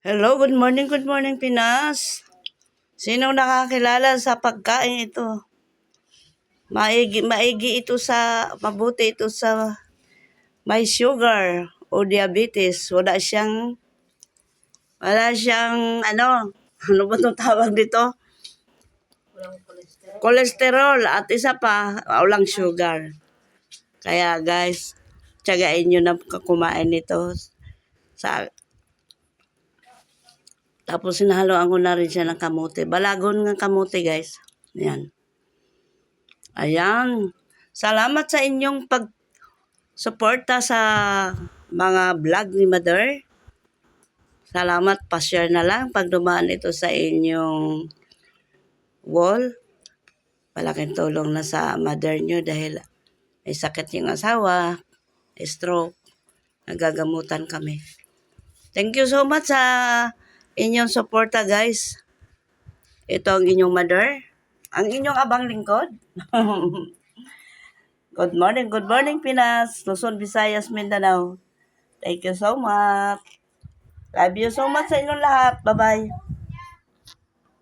Hello, good morning Pinas. Sino nakakilala sa pagkain ito? Maigi ito mabuti ito sa may sugar o diabetes. Wala siyang ano ba itong tawag dito? Cholesterol at isa pa, walang sugar. Kaya guys, tiyagain nyo na kumain nito. Tapos sinahaloan ko na rin siya ng kamote. Balagon ng kamote guys. Yan. Ayan. Salamat sa inyong pag-suporta sa mga vlog ni Mother. Salamat, pa-share na lang pag dumaan ito sa inyong wall. Malaking tulong na sa mother nyo dahil may sakit yung asawa, stroke, nagagamutan kami. Thank you so much sa inyong suporta guys. Ito ang inyong mother. Ang inyong abang lingkod. Good morning Pinas, Luzon, Visayas, Mindanao. Thank you so much. Love you so much sa inyong lahat. Bye-bye.